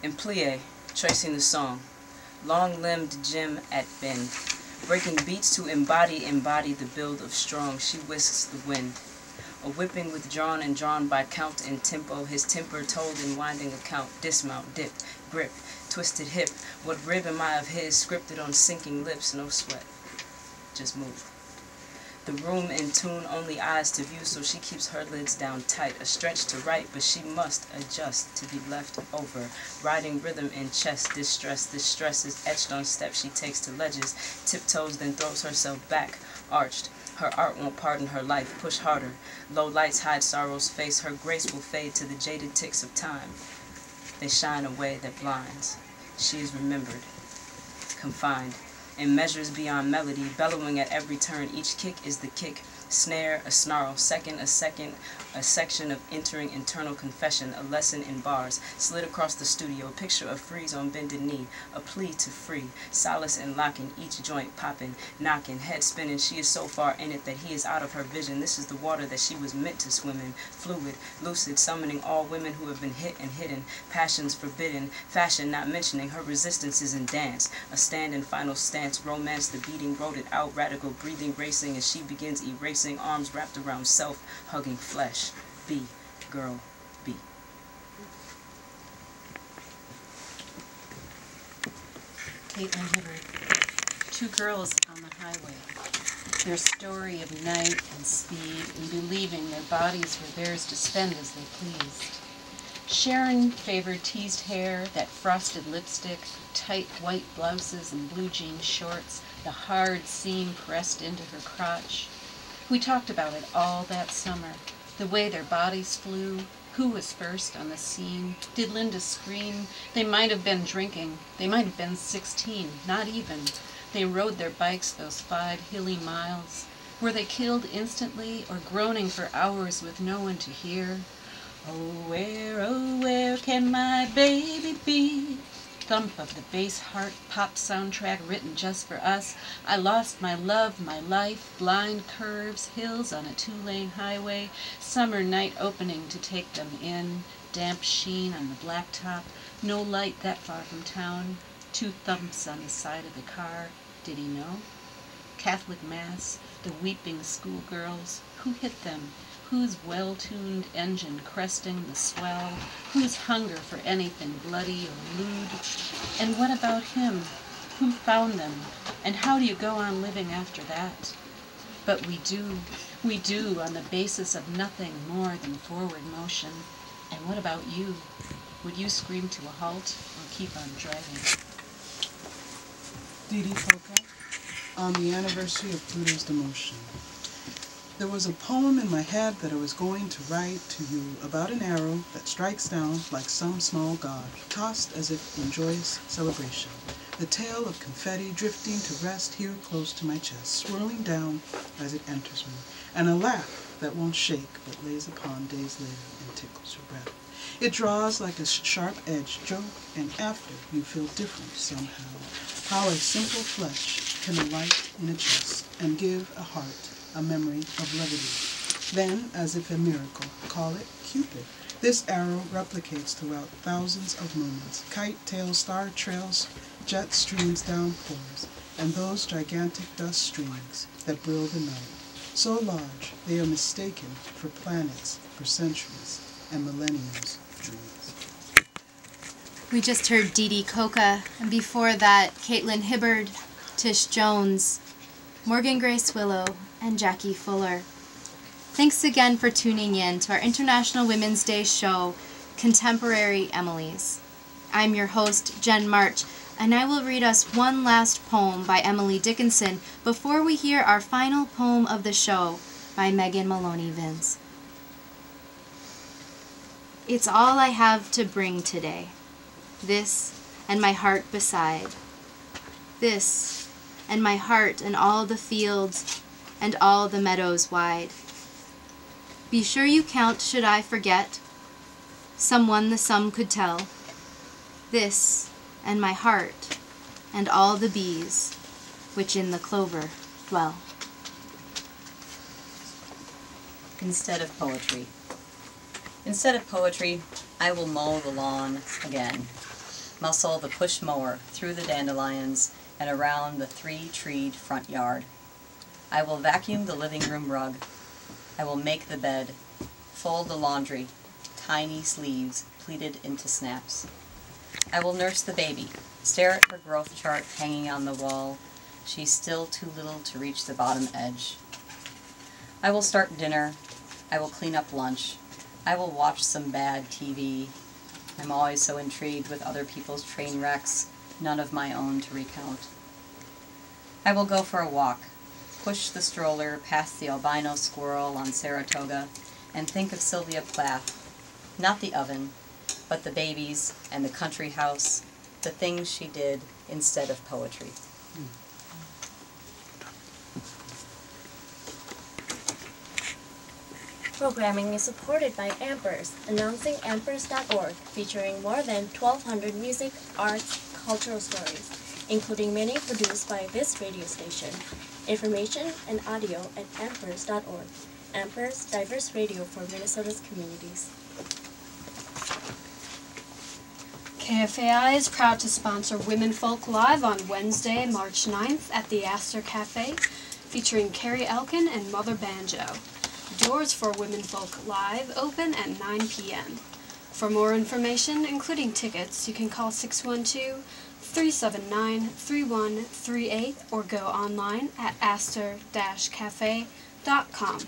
and plie, tracing the song. Long-limbed Jim at bend, breaking beats to embody the build of strong. She whisks the wind. A whipping withdrawn and drawn by count and tempo, his temper told in winding account. Dismount, dip, grip, twisted hip. What rib am I of his, scripted on sinking lips, no sweat. Just move. The room in tune, only eyes to view, so she keeps her lids down tight. A stretch to right, but she must adjust to be left over. Riding rhythm in chest, this stress is etched on steps she takes to ledges. Tiptoes, then throws herself back, arched. Her art won't pardon her life, push harder. Low lights hide sorrow's face, her grace will fade to the jaded ticks of time. They shine a way that blinds. She is remembered, confined. In measures beyond melody, bellowing at every turn, each kick is the kick. Snare, a snarl, second, a section of entering internal confession, a lesson in bars, slid across the studio, picture of freeze on bended knee, a plea to free, solace in locking, each joint popping, knocking, head spinning. She is so far in it that he is out of her vision. This is the water that she was meant to swim in, fluid, lucid, summoning all women who have been hit and hidden, passions forbidden, fashion not mentioning, her resistance is in dance, a stand and final stance, romance, the beating, wrote it out, radical breathing, racing as she begins erasing, arms wrapped around self, hugging flesh. Be, girl, be. Caitlin Hibbert. Two girls on the highway. Their story of night and speed and believing their bodies were theirs to spend as they pleased. Sharon favored teased hair, that frosted lipstick, tight white blouses and blue jean shorts, the hard seam pressed into her crotch. We talked about it all that summer, the way their bodies flew, who was first on the scene. Did Linda scream? They might have been drinking. They might have been 16, not even. They rode their bikes those 5 hilly miles. Were they killed instantly or groaning for hours with no one to hear? Oh, where can my baby be? Thump of the bass heart pop soundtrack written just for us. I lost my love, my life, blind curves, hills on a 2-lane highway, summer night opening to take them in, damp sheen on the blacktop, no light that far from town, 2 thumps on the side of the car. Did he know? Catholic Mass, the weeping schoolgirls, who hit them? Whose well-tuned engine cresting the swell? Whose hunger for anything bloody or lewd? And what about him? Who found them? And how do you go on living after that? But we do on the basis of nothing more than forward motion. And what about you? Would you scream to a halt or keep on driving? Didi Polka, on the anniversary of Pluto's demotion. There was a poem in my head that I was going to write to you about an arrow that strikes down like some small god, tossed as if in joyous celebration. The tail of confetti drifting to rest here close to my chest, swirling down as it enters me, and a laugh that won't shake but lays upon days later and tickles your breath. It draws like a sharp-edged joke, and after you feel different somehow. How a simple flesh can alight in a chest and give a heart a memory of levity. Then, as if a miracle, call it Cupid. This arrow replicates throughout thousands of moments. Kite tails, star trails, jet streams, downpours, and those gigantic dust streams that brill the night. So large, they are mistaken for planets, for centuries, and millenniums of dreams. We just heard Didi Coca, and before that, Caitlin Hibbert, Tish Jones, Morgan Grace Willow, and Jackie Fuller. Thanks again for tuning in to our International Women's Day show, Contemporary Emily's. I'm your host, Jen March, and I will read us one last poem by Emily Dickinson before we hear our final poem of the show by Megan Maloney Vince. It's all I have to bring today, this and my heart beside, this and my heart and all the fields and all the meadows wide. Be sure you count should I forget, someone the sum could tell, this and my heart and all the bees which in the clover dwell. Instead of poetry. Instead of poetry, I will mow the lawn again. muscle the push mower through the dandelions and around the 3-treed front yard. I will vacuum the living room rug. I will make the bed, fold the laundry, tiny sleeves pleated into snaps. I will nurse the baby, stare at her growth chart hanging on the wall. She's still too little to reach the bottom edge. I will start dinner. I will clean up lunch. I will watch some bad TV. I'm always so intrigued with other people's train wrecks, none of my own to recount. I will go for a walk, push the stroller past the albino squirrel on Saratoga, and think of Sylvia Plath, not the oven, but the babies and the country house, the things she did instead of poetry. Programming is supported by Ampers, announcing ampers.org, featuring more than 1,200 music, arts, cultural stories, including many produced by this radio station. Information and audio at ampers.org. Ampers, diverse radio for Minnesota's communities. KFAI is proud to sponsor Women Folk Live on Wednesday, March 9th at the Astor Cafe, featuring Carrie Elkin and Mother Banjo. Doors for Women Folk Live open at 9 p.m. For more information, including tickets, you can call 612-379-3138 or go online at astor-cafe.com.